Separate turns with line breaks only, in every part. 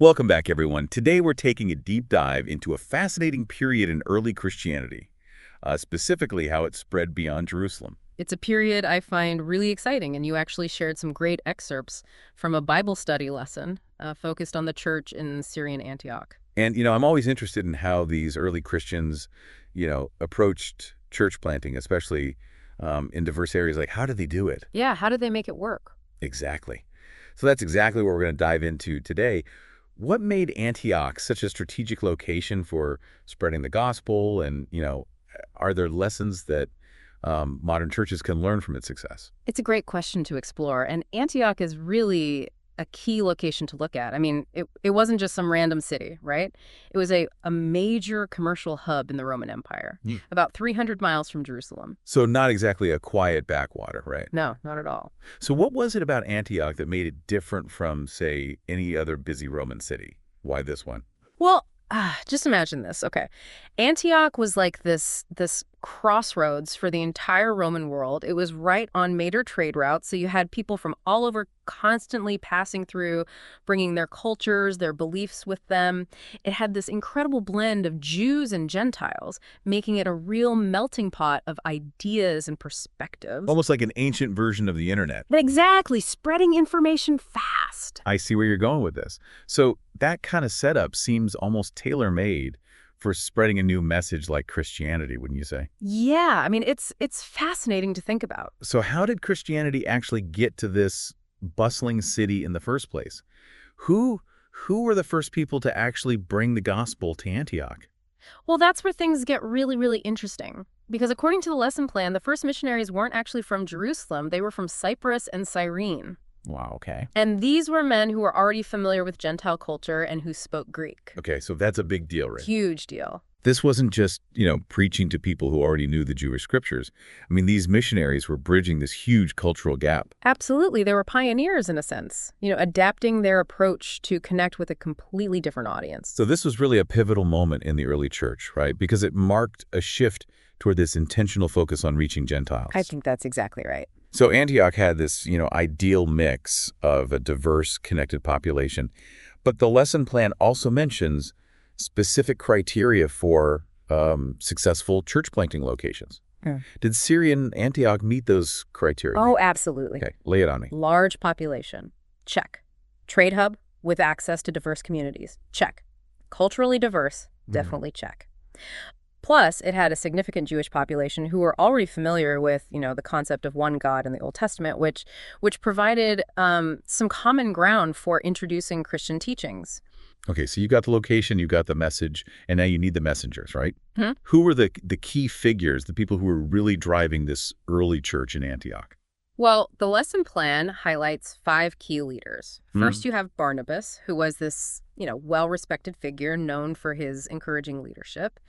Welcome back, everyone. Today we're taking a deep dive into a fascinating period in early Christianity, specifically how it spread beyond Jerusalem.
It's a period I find really exciting, and you actually shared some great excerpts from a Bible study lesson focused on the church in Syrian Antioch.
And, I'm always interested in how these early Christians, approached church planting, especially in diverse areas. Like, how did they do it?
Yeah, how did they make it work?
Exactly. So that's exactly what we're going to dive into today. What made Antioch such a strategic location for spreading the gospel? And, are there lessons that modern churches can learn from its success?
It's a great question to explore, and Antioch is really a key location to look at. I mean, it wasn't just some random city, right? It was a major commercial hub in the Roman Empire, about 300 miles from Jerusalem.
So not exactly a quiet backwater, right?
No, not at all.
So what was it about Antioch that made it different from, say, any other busy Roman city? Why this one?
Well, just imagine this. Okay. Antioch was like this crossroads for the entire Roman world. It was right on major trade routes, so you had people from all over constantly passing through, bringing their cultures, their beliefs with them. It had this incredible blend of Jews and Gentiles, making it a real melting pot of ideas and perspectives.
Almost like an ancient version of the internet.
Exactly, spreading information fast.
I see where you're going with this. So that kind of setup seems almost tailor-made for spreading a new message like Christianity, wouldn't you say?
Yeah, I mean, it's fascinating to think about.
So how did Christianity actually get to this bustling city in the first place? Who were the first people to actually bring the gospel to Antioch?
Well, that's where things get really, really interesting. Because according to the lesson plan, the first missionaries weren't actually from Jerusalem. They were from Cyprus and Cyrene.
Wow, okay.
And these were men who were already familiar with Gentile culture and who spoke Greek.
Okay, so that's a big deal, right?
Huge deal.
This wasn't just, preaching to people who already knew the Jewish scriptures. I mean, these missionaries were bridging this huge cultural gap.
Absolutely. They were pioneers in a sense, adapting their approach to connect with a completely different audience.
So this was really a pivotal moment in the early church, right? Because it marked a shift toward this intentional focus on reaching Gentiles.
I think that's exactly right.
So Antioch had this, ideal mix of a diverse, connected population. But the lesson plan also mentions specific criteria for successful church planting locations. Did Syrian Antioch meet those criteria?
Oh, absolutely.
Okay, lay it on me.
Large population. Check. Trade hub with access to diverse communities. Check. Culturally diverse. Definitely check. Plus, it had a significant Jewish population who were already familiar with, the concept of one God in the Old Testament, which provided some common ground for introducing Christian teachings.
Okay, so you got the location, you got the message, and now you need the messengers, right?
Hmm?
Who were the key figures, the people who were really driving this early church in Antioch?
Well, the lesson plan highlights 5 key leaders. First, you have Barnabas, who was this, well-respected figure known for his encouraging leadership.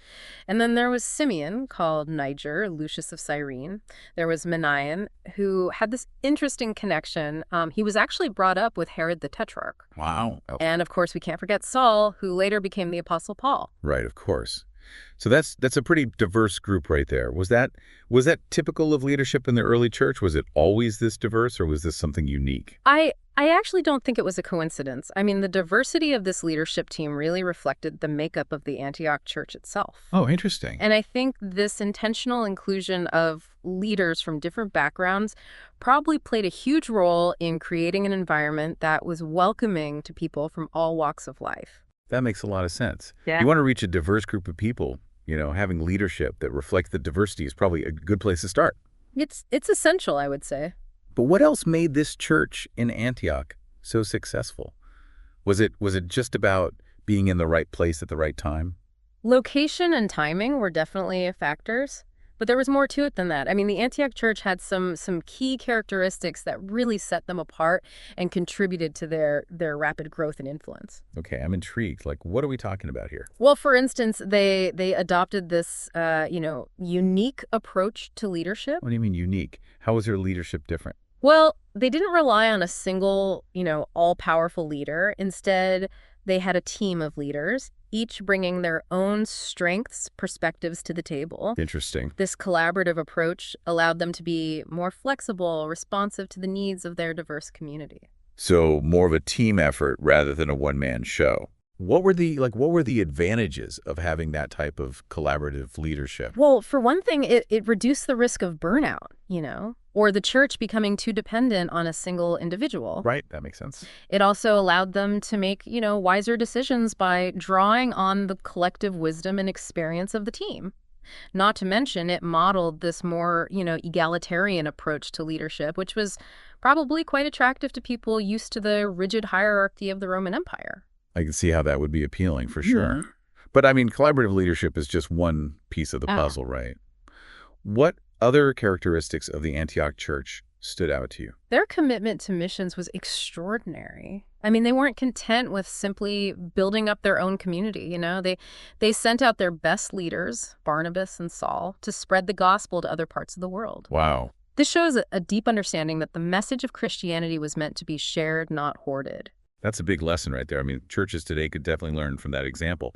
And then there was Simeon, called Niger, Lucius of Cyrene. There was Manaen, who had this interesting connection. He was actually brought up with Herod the Tetrarch.
Wow.
And, of course, we can't forget Saul, who later became the Apostle Paul.
Right, of course. So that's a pretty diverse group right there. Was that typical of leadership in the early church? Was it always this diverse, or was this something unique?
I actually don't think it was a coincidence. I mean, the diversity of this leadership team really reflected the makeup of the Antioch church itself.
Oh, interesting.
And I think this intentional inclusion of leaders from different backgrounds probably played a huge role in creating an environment that was welcoming to people from all walks of life.
That makes a lot of sense.
Yeah.
You want to reach a diverse group of people, having leadership that reflects the diversity is probably a good place to start.
It's essential, I would say.
But what else made this church in Antioch so successful? Was it just about being in the right place at the right time?
Location and timing were definitely factors, but there was more to it than that. I mean, the Antioch church had some key characteristics that really set them apart and contributed to their rapid growth and influence.
Okay, I'm intrigued. Like, what are we talking about here?
Well, for instance, they adopted this, unique approach to leadership.
What do you mean unique? How was their leadership different?
Well, they didn't rely on a single, all-powerful leader. Instead, they had a team of leaders, each bringing their own strengths, perspectives to the table.
Interesting.
This collaborative approach allowed them to be more flexible, responsive to the needs of their diverse community.
So more of a team effort rather than a one-man show. What were the advantages of having that type of collaborative leadership?
Well, for one thing, it reduced the risk of burnout, or the church becoming too dependent on a single individual.
Right, that makes sense.
It also allowed them to make, wiser decisions by drawing on the collective wisdom and experience of the team. Not to mention, it modeled this more, egalitarian approach to leadership, which was probably quite attractive to people used to the rigid hierarchy of the Roman Empire.
I can see how that would be appealing for sure.
Mhm.
But I mean, collaborative leadership is just one piece of the
Ah.
puzzle, right? What other characteristics of the Antioch church stood out to you?
Their commitment to missions was extraordinary. I mean, they weren't content with simply building up their own community, They sent out their best leaders, Barnabas and Saul, to spread the gospel to other parts of the world.
Wow.
This shows a deep understanding that the message of Christianity was meant to be shared, not hoarded.
That's a big lesson right there. I mean, churches today could definitely learn from that example.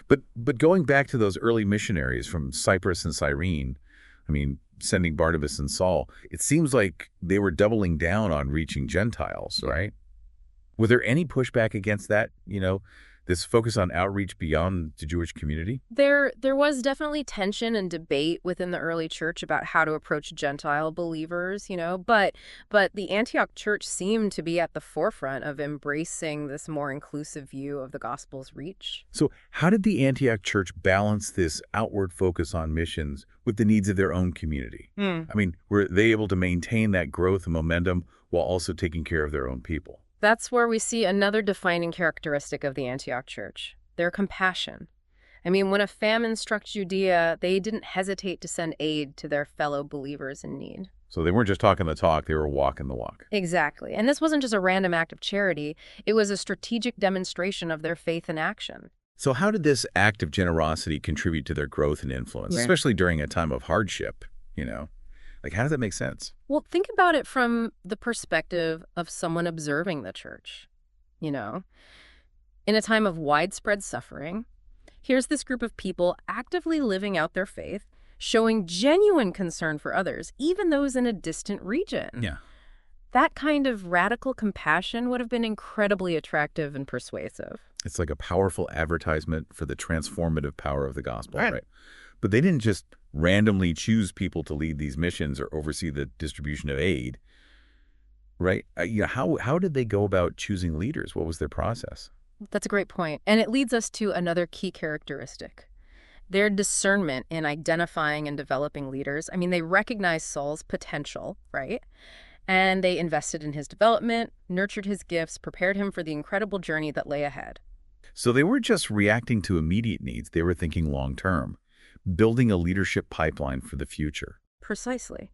But going back to those early missionaries from Cyprus and Cyrene, I mean, sending Barnabas and Saul, it seems like they were doubling down on reaching Gentiles, right? Was there any pushback against that, this focus on outreach beyond the Jewish community?
There was definitely tension and debate within the early church about how to approach Gentile believers, but the Antioch church seemed to be at the forefront of embracing this more inclusive view of the gospel's reach.
So how did the Antioch church balance this outward focus on missions with the needs of their own community? I mean, were they able to maintain that growth and momentum while also taking care of their own people?
That's where we see another defining characteristic of the Antioch church, their compassion. I mean, when a famine struck Judea, they didn't hesitate to send aid to their fellow believers in need.
So they weren't just talking the talk, they were walking the walk.
Exactly. And this wasn't just a random act of charity, it was a strategic demonstration of their faith in action.
So how did this act of generosity contribute to their growth and influence,
Right.
especially during a time of hardship, you know? Like, how does that make sense?
Well, think about it from the perspective of someone observing the church. You know, in a time of widespread suffering, here's this group of people actively living out their faith, showing genuine concern for others, even those in a distant region.
Yeah.
That kind of radical compassion would have been incredibly attractive and persuasive.
It's like a powerful advertisement for the transformative power of the gospel,
Right.
right? But they didn't just randomly choose people to lead these missions or oversee the distribution of aid, right? How did they go about choosing leaders? What was their process?
That's a great point. And it leads us to another key characteristic. Their discernment in identifying and developing leaders. I mean, they recognized Saul's potential, right? And they invested in his development, nurtured his gifts, prepared him for the incredible journey that lay ahead.
So they weren't just reacting to immediate needs. They were thinking long-term, building a leadership pipeline for the future.
Precisely.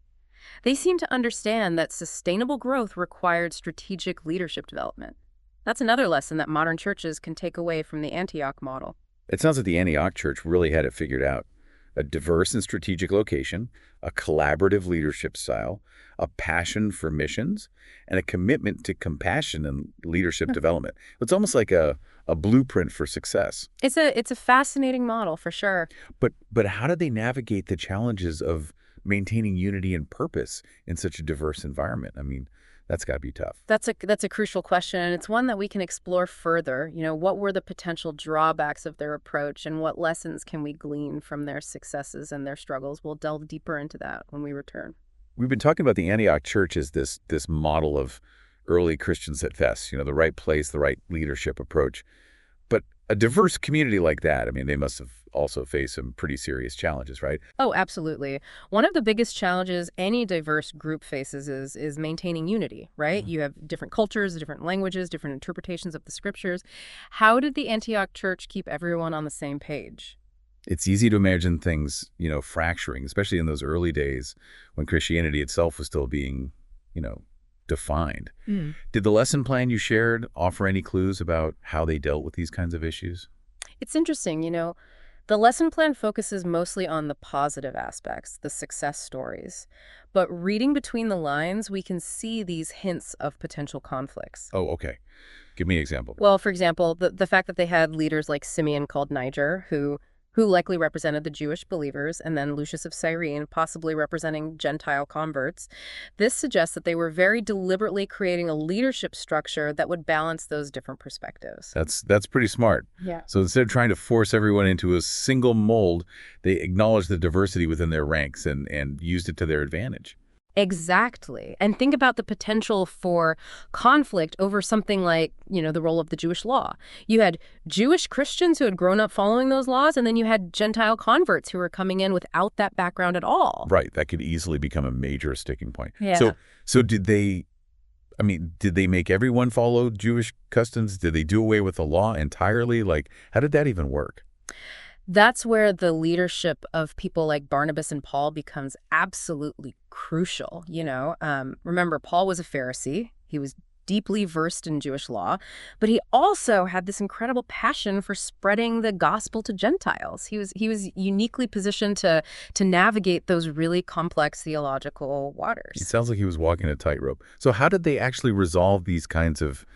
They seemed to understand that sustainable growth required strategic leadership development. That's another lesson that modern churches can take away from the Antioch model.
It sounds like the Antioch church really had it figured out. A diverse and strategic location, a collaborative leadership style, a passion for missions, and a commitment to compassion and leadership development. It's almost like a blueprint for success.
It's a fascinating model for sure.
But how did they navigate the challenges of maintaining unity and purpose in such a diverse environment? I mean, that's got to be tough.
That's a crucial question, and it's one that we can explore further. What were the potential drawbacks of their approach, and what lessons can we glean from their successes and their struggles? We'll delve deeper into that when we return.
We've been talking about the Antioch church as this model of early Christians at Fest, the right place, the right leadership approach. But a diverse community like that, I mean, they must have also faced some pretty serious challenges, right?
Oh, absolutely. One of the biggest challenges any diverse group faces is maintaining unity, right? You have different cultures, different languages, different interpretations of the scriptures. How did the Antioch church keep everyone on the same page?
It's easy to imagine things, fracturing, especially in those early days when Christianity itself was still being, defined. Did the lesson plan you shared offer any clues about how they dealt with these kinds of issues?
It's interesting, the lesson plan focuses mostly on the positive aspects, the success stories. But reading between the lines, we can see these hints of potential conflicts.
Oh, okay. Give me an example.
Well, for example, the fact that they had leaders like Simeon called Niger, who who likely represented the Jewish believers, and then Lucius of Cyrene, possibly representing Gentile converts. This suggests that they were very deliberately creating a leadership structure that would balance those different perspectives.
That's pretty smart.
Yeah.
So instead of trying to force everyone into a single mold, they acknowledged the diversity within their ranks and used it to their advantage.
Exactly. And think about the potential for conflict over something like, the role of the Jewish law. You had Jewish Christians who had grown up following those laws, and then you had Gentile converts who were coming in without that background at all.
Right. That could easily become a major sticking point.
Yeah.
So did they make everyone follow Jewish customs? Did they do away with the law entirely? Like, how did that even work?
That's where the leadership of people like Barnabas and Paul becomes absolutely crucial. Remember, Paul was a Pharisee. He was deeply versed in Jewish law, but he also had this incredible passion for spreading the gospel to Gentiles. He was uniquely positioned to navigate those really complex theological waters.
It sounds like he was walking a tightrope. So how did they actually resolve these kinds of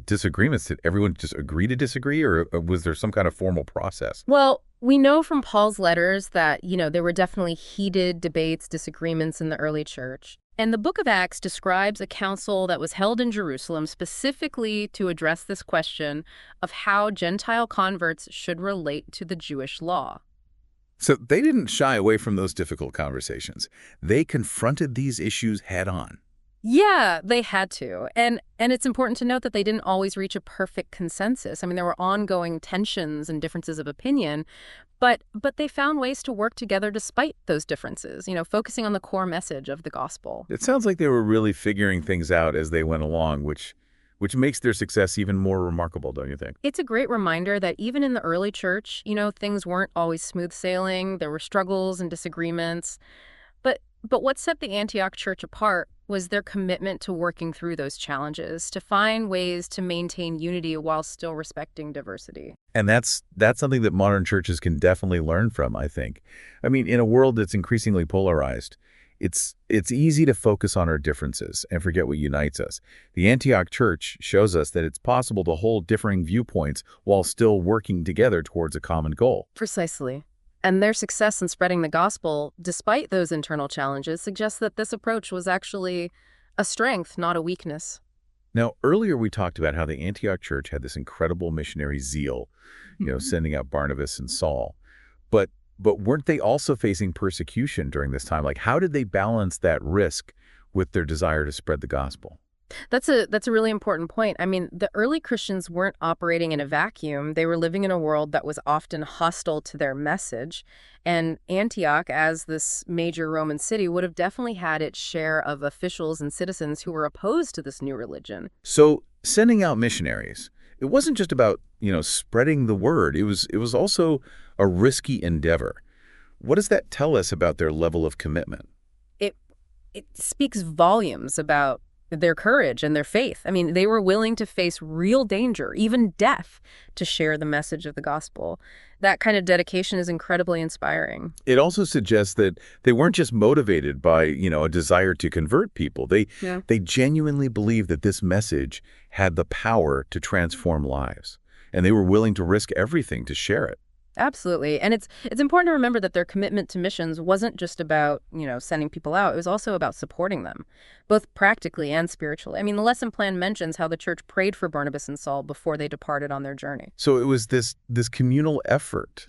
disagreements? Did everyone just agree to disagree, or was there some kind of formal process?
Well, we know from Paul's letters that, there were definitely heated debates, disagreements in the early church. And the book of Acts describes a council that was held in Jerusalem specifically to address this question of how Gentile converts should relate to the Jewish law.
So they didn't shy away from those difficult conversations. They confronted these issues head on.
Yeah, they had to. And it's important to note that they didn't always reach a perfect consensus. I mean, there were ongoing tensions and differences of opinion, but they found ways to work together despite those differences, focusing on the core message of the gospel.
It sounds like they were really figuring things out as they went along, which makes their success even more remarkable, don't you think?
It's a great reminder that even in the early church, things weren't always smooth sailing. There were struggles and disagreements. But what set the Antioch church apart was their commitment to working through those challenges, to find ways to maintain unity while still respecting diversity.
And that's something that modern churches can definitely learn from, I think. I mean, in a world that's increasingly polarized, it's easy to focus on our differences and forget what unites us. The Antioch church shows us that it's possible to hold differing viewpoints while still working together towards a common goal.
Precisely. And their success in spreading the gospel, despite those internal challenges, suggests that this approach was actually a strength, not a weakness.
Now, earlier we talked about how the Antioch church had this incredible missionary zeal, sending out Barnabas and Saul. But weren't they also facing persecution during this time? Like, how did they balance that risk with their desire to spread the gospel?
That's a really important point. I mean, the early Christians weren't operating in a vacuum. They were living in a world that was often hostile to their message. And Antioch, as this major Roman city, would have definitely had its share of officials and citizens who were opposed to this new religion.
So sending out missionaries, it wasn't just about, spreading the word. It was also a risky endeavor. What does that tell us about their level of commitment?
It speaks volumes about their courage and their faith. I mean, they were willing to face real danger, even death, to share the message of the gospel. That kind of dedication is incredibly inspiring.
It also suggests that they weren't just motivated by, a desire to convert people. They genuinely believed that this message had the power to transform lives, and they were willing to risk everything to share it.
Absolutely. And it's important to remember that their commitment to missions wasn't just about, sending people out. It was also about supporting them, both practically and spiritually. I mean, the lesson plan mentions how the church prayed for Barnabas and Saul before they departed on their journey.
So it was this communal effort,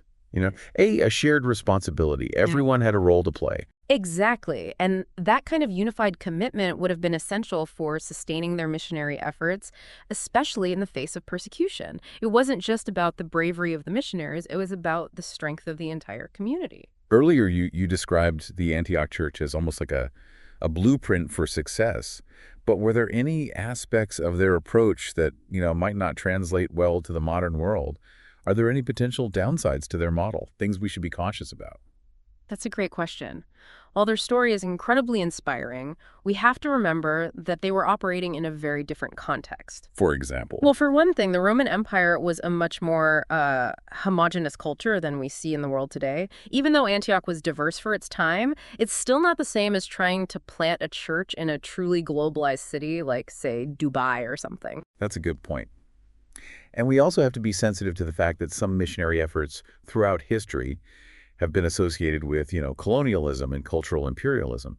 a shared responsibility. Everyone had a role to play.
Exactly. And that kind of unified commitment would have been essential for sustaining their missionary efforts, especially in the face of persecution. It wasn't just about the bravery of the missionaries, it was about the strength of the entire community.
Earlier, you described the Antioch church as almost like a blueprint for success. But were there any aspects of their approach that, might not translate well to the modern world? Are there any potential downsides to their model, things we should be cautious about?
That's a great question. While their story is incredibly inspiring, we have to remember that they were operating in a very different context.
For example?
Well, for one thing, the Roman Empire was a much more homogenous culture than we see in the world today. Even though Antioch was diverse for its time, it's still not the same as trying to plant a church in a truly globalized city like, say, Dubai or something.
That's a good point. And we also have to be sensitive to the fact that some missionary efforts throughout history have been associated with, colonialism and cultural imperialism.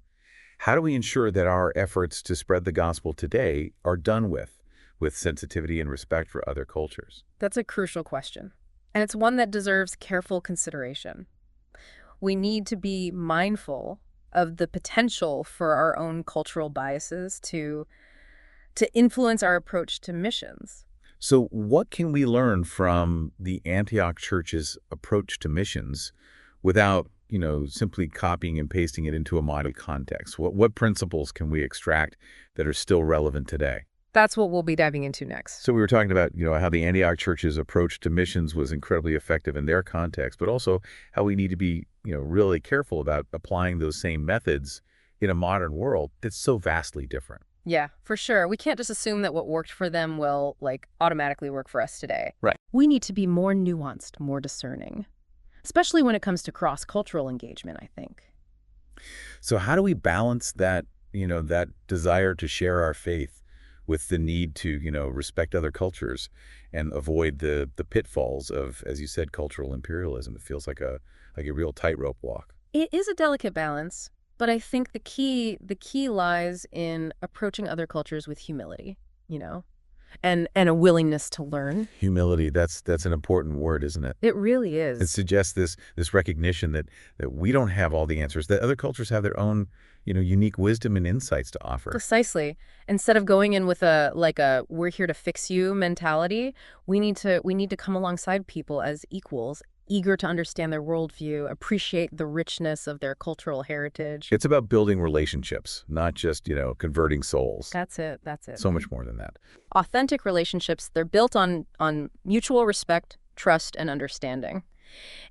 How do we ensure that our efforts to spread the gospel today are done with sensitivity and respect for other cultures?
That's a crucial question, and it's one that deserves careful consideration. We need to be mindful of the potential for our own cultural biases to influence our approach to missions.
So what can we learn from the Antioch church's approach to missions without, simply copying and pasting it into a modern context? What principles can we extract that are still relevant today?
That's what we'll be diving into next.
So we were talking about, how the Antioch church's approach to missions was incredibly effective in their context, but also how we need to be, really careful about applying those same methods in a modern world that's so vastly different.
Yeah, for sure. We can't just assume that what worked for them will, automatically work for us today.
Right.
We need to be more nuanced, more discerning, especially when it comes to cross-cultural engagement, I think.
So how do we balance that, that desire to share our faith with the need to, respect other cultures and avoid the pitfalls of, as you said, cultural imperialism? It feels like a real tightrope walk.
It is a delicate balance, but I think the key lies in approaching other cultures with humility, and a willingness to learn.
Humility, that's an important word, isn't it?
It really
It
is.
suggests this recognition that we don't have all the answers, that other cultures have their own, unique wisdom and insights to offer.
Precisely. Instead of going in with a we're here to fix you mentality, we need to come alongside people as equals, eager to understand their worldview, appreciate the richness of their cultural heritage.
It's about building relationships, not just, converting souls.
That's it. That's it.
So much more than that.
Authentic relationships, they're built on mutual respect, trust, and understanding.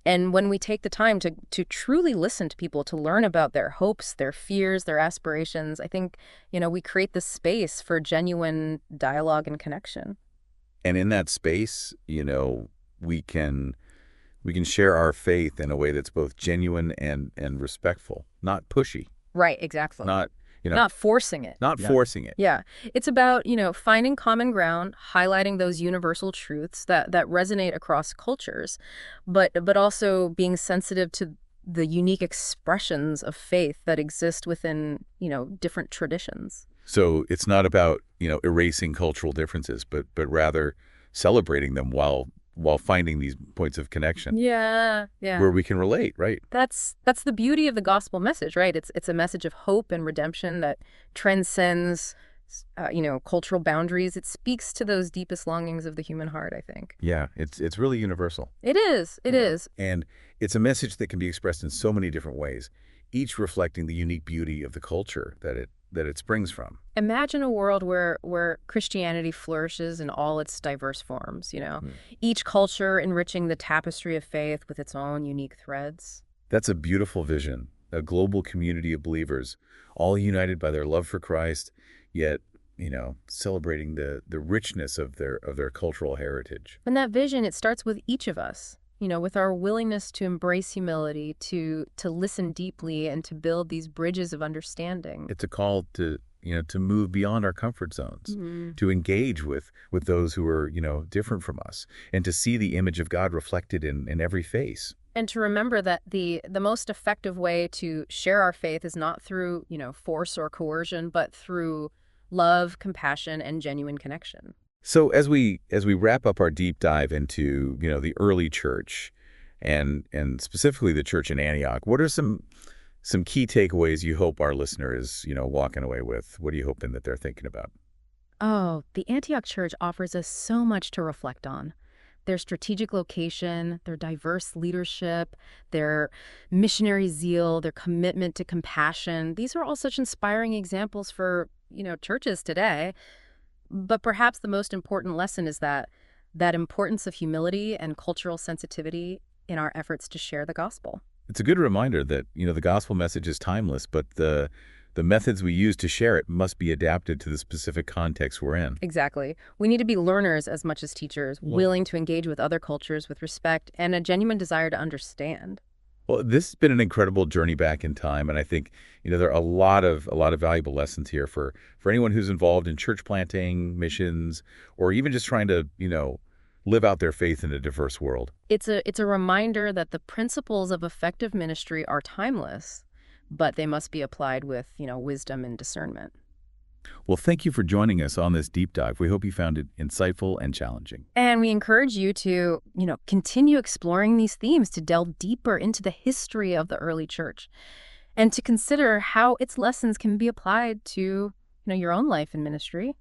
And when we take the time to truly listen to people, to learn about their hopes, their fears, their aspirations, I think, we create this space for genuine dialogue and connection.
And in that space, we can share our faith in a way that's both genuine and respectful, not pushy,
Right, exactly.
not,
Not forcing it.
not
Yeah.
forcing it.
Yeah. It's about, finding common ground, highlighting those universal truths that resonate across cultures, but also being sensitive to the unique expressions of faith that exist within, different traditions.
So it's not about, erasing cultural differences, but rather celebrating them while finding these points of connection
Yeah, yeah.
where we can relate, right?
That's the beauty of the gospel message, right? It's a message of hope and redemption that transcends, cultural boundaries. It speaks to those deepest longings of the human heart, I think.
Yeah, it's really universal.
It is. It is.
And it's a message that can be expressed in so many different ways, each reflecting the unique beauty of the culture that it springs from.
Imagine a world where Christianity flourishes in all its diverse forms, each culture enriching the tapestry of faith with its own unique threads.
That's a beautiful vision, a global community of believers, all united by their love for Christ, yet, celebrating the richness of their cultural heritage.
And that vision, it starts with each of us, with our willingness to embrace humility, to listen deeply, and to build these bridges of understanding.
It's a call to, to move beyond our comfort zones,
Mhm.
to engage with those who are, different from us, and to see the image of God reflected in every face.
And to remember that the most effective way to share our faith is not through, force or coercion, but through love, compassion, and genuine connection.
So as we wrap up our deep dive into, the early church and specifically the church in Antioch, what are some key takeaways you hope our listener is, walking away with? What are you hoping that they're thinking about?
Oh, the Antioch Church offers us so much to reflect on. Their strategic location, their diverse leadership, their missionary zeal, their commitment to compassion. These are all such inspiring examples for, churches today. But perhaps the most important lesson is that importance of humility and cultural sensitivity in our efforts to share the gospel.
It's a good reminder that, the gospel message is timeless, but the methods we use to share it must be adapted to the specific context we're in.
Exactly. We need to be learners as much as teachers, willing to engage with other cultures with respect and a genuine desire to understand.
Well, this has been an incredible journey back in time, and I think, there are a lot of valuable lessons here for anyone who's involved in church planting, missions, or even just trying to, live out their faith in a diverse world.
It's a reminder that the principles of effective ministry are timeless, but they must be applied with, wisdom and discernment.
Well, thank you for joining us on this deep dive. We hope you found it insightful and challenging.
And we encourage you to, continue exploring these themes, to delve deeper into the history of the early church, and to consider how its lessons can be applied to, your own life and ministry.